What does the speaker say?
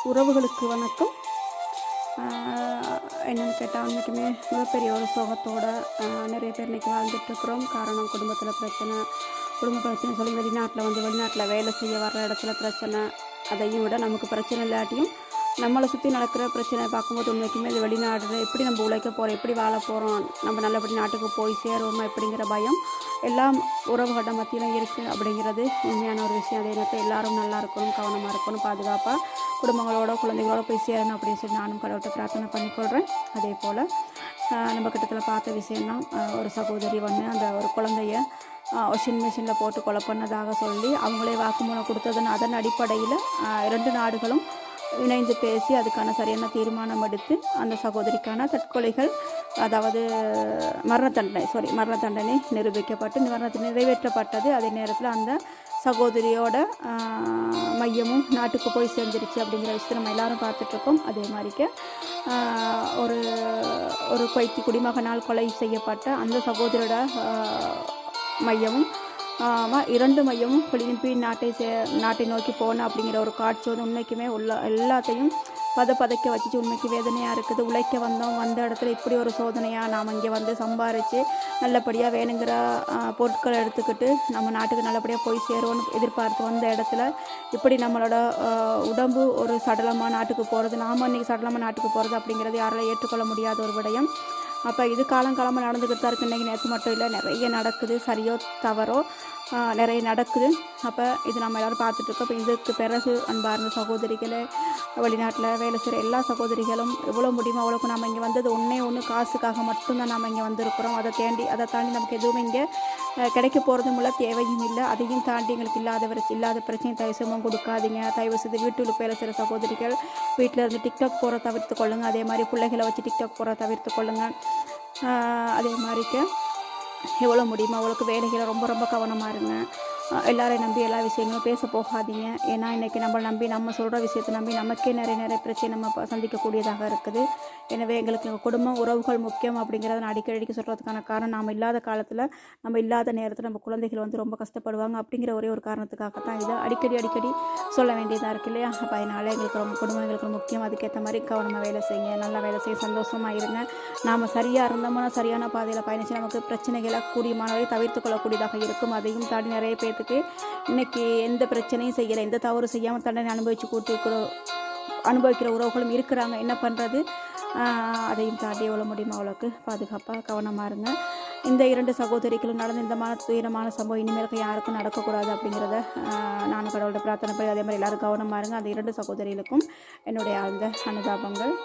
உறவுகளுக்கு வணக்கம். என்னென்னு கேட்டால் இன்றைக்குமே மிகப்பெரிய ஒரு சோகத்தோடு நிறைய பேர் இன்றைக்கி வாழ்ந்துட்டுருக்குறோம். காரணம் குடும்பத்தில் பிரச்சனை, குடும்ப பிரச்சனை சொல்லி வெளிநாட்டில் வேலை செய்ய வர்ற இடத்துல பிரச்சனை. அதையும் விட நமக்கு பிரச்சனை இல்லாட்டியும் நம்மளை சுற்றி நடக்கிற பிரச்சனை பார்க்கும்போது உண்மைக்குமே இது வெளிநாடு எப்படி நம்ம உழைக்க போகிறோம், எப்படி வாழ போகிறோம், நம்ம நல்லபடி நாட்டுக்கு போய் சேருவோமா எப்படிங்கிற பயம் எல்லாம் உறவுகட்ட மத்தியிலும் இருக்குது அப்படிங்கிறது உண்மையான ஒரு விஷயம். அதே நேரத்தில் எல்லோரும் நல்லா இருக்கணும், கவனமாக இருக்கணும், பாதுகாப்பாக குடும்பங்களோட குழந்தைகளோட போய் சேரணும் அப்படின்னு சொல்லி நானும் கடவுள்கிட்ட பிரார்த்தனை பண்ணிக்கொள்கிறேன். அதே போல் நம்ம கிட்டத்தில் பார்த்த விஷயம்தான், ஒரு சகோதரி அந்த ஒரு குழந்தைய வாஷிங் மிஷினில் போட்டு கொலை பண்ணதாக சொல்லி அவங்களே வாக்குமூலம் கொடுத்ததுன்னு அதன் அடிப்படையில் 2 நாடுகளும் இணைந்து பேசி அதுக்கான சரியான தீர்மானம் எடுத்து அந்த சகோதரிக்கான தற்கொலைகள், அதாவது மரண தண்டனை நிரூபிக்கப்பட்டு நிறைவேற்றப்பட்டது. அதே நேரத்தில் அந்த சகோதரியோட மையமும் நாட்டுக்கு போய் சேர்ந்துருச்சு அப்படிங்கிற விஷயத்தை நம்ம எல்லாரும் பார்த்துட்ருக்கோம். அதே மாதிரிக்கு ஒரு குடிமகனால் கொலை செய்யப்பட்ட அந்த சகோதரியோட மையமும் 2 மையமும் திருப்பி நாட்டை நோக்கி போனோம் அப்படிங்கிற ஒரு காட்சி உண்மைக்குமே எல்லாத்தையும் பதைக்க வச்சுட்டு உண்மைக்கு வேதனையாக இருக்குது. உழைக்க வந்த இடத்துல இப்படி ஒரு சோதனையாக நாம் இங்கே சம்பாரித்து நல்லபடியாக வேணுங்கிற பொருட்களை எடுத்துக்கிட்டு நம்ம நாட்டுக்கு நல்லபடியாக போய் சேருவோன்னு எதிர்பார்த்து வந்த இடத்துல இப்படி நம்மளோட உடம்பு ஒரு சடலமாக நாட்டுக்கு போகிறது, நாம் இன்றைக்கி சடலமாக நாட்டுக்கு போகிறது அப்படிங்கிறது யாராலும் ஏற்றுக்கொள்ள முடியாத ஒரு விடயம். அப்போ இது காலங்காலமாக நடந்துக்கிட்டு தான் இருக்குது. இன்றைக்கி நேற்று மட்டும் இல்லை, நிறைய நடக்குது, சரியோ தவறோ நிறைய நடக்குது. அப்போ இது நம்ம எல்லோரும் பார்த்துட்ருக்கோம். இப்போ இதுக்கு பிறகு அன்பார்ந்த சகோதரிகளை, வெளிநாட்டில் வேலை செய்கிற எல்லா சகோதரிகளும் எவ்வளோ முடியுமோ அவ்வளோக்கு நம்ம இங்கே வந்தது ஒன்று காசுக்காக மட்டும்தான் நம்ம இங்கே வந்திருக்கிறோம். அதை தாண்டி நமக்கு எதுவுமே இங்கே கிடைக்க போகிறதும் இல்லை, தேவையும் இல்லை. அதையும் தாண்டி எங்களுக்கு இல்லாத பிரச்சனை தயவுசமும் கொடுக்காதீங்க. தயவு செய்து வீட்டுக்கு வேலை செய்கிற சகோதரிகள் வீட்டில் இருந்து டிக்டாக் போகிற தவிர்த்து கொள்ளுங்கள். அதே மாதிரி பிள்ளைகளை வச்சு டிக்டாக் போகிற தவிர்த்து கொள்ளுங்கள். அதே மாதிரிக்கு எவ்வளோ முடியுமோ அவ்வளோக்கு வேலைகளை ரொம்ப கவனமாக இருங்க. எல்லாரையும் நம்பி எல்லா விஷயங்களும் பேச போகாதீங்க. ஏன்னா இன்றைக்கி நம்ம சொல்கிற விஷயத்தை நம்பி நமக்கே நிறைய பிரச்சனை நம்ம சந்திக்கக்கூடியதாக இருக்குது. எனவே எங்களுக்கு எங்கள் குடும்பம் உறவுகள் முக்கியம் அப்படிங்கிறத நான் அடிக்கடி சொல்கிறதுக்கான காரணம், நாம் இல்லாத காலத்தில் நம்ம இல்லாத நேரத்தில் நம்ம குழந்தைகள் ரொம்ப கஷ்டப்படுவாங்க அப்படிங்கிற ஒரே ஒரு காரணத்துக்காக தான் இதை அடிக்கடி சொல்ல வேண்டியதாக இருக்குது இல்லையா? அப்போ அதனால் எங்களுக்கு குடும்பம் எங்களுக்கு முக்கியம். அதுக்கேற்ற மாதிரி கவனமாக வேலை செய்யுங்க, நல்லா வேலை செய்ய சந்தோஷமாக இருங்க. நாம் சரியாக இருந்தோம்னா சரியான பாதையில் பயணித்து நமக்கு பிரச்சனைகளை கூடியமானவரை தவிர்த்து கொள்ளக்கூடியதாக இருக்கும். அதையும் தாண்டி நிறைய பேர்த்துக்கு இன்றைக்கி எந்த பிரச்சனையும் செய்யலை, எந்த தவறு செய்யாமல் தண்டனை அனுபவிக்கிற உறவுகளும் இருக்கிறாங்க. என்ன பண்ணுறது? அதையும் தாண்டி எவ்வளோ முடியுமோ அவ்வளோக்கு பாதுகாப்பாக கவனமாக இருங்க. இந்த 2 சகோதரிகளும் நடந்த இந்த துயரமான சம்பவம் இனிமேலுக்கு யாருக்கும் நடக்கக்கூடாது அப்படிங்கிறத நான் கடவுளோட பிரார்த்தனை பண்ணி அதே மாதிரி எல்லோரும் கவனமாக இருங்க. அந்த 2 சகோதரிகளுக்கும் என்னுடைய ஆழ்ந்த அனுதாபங்கள்.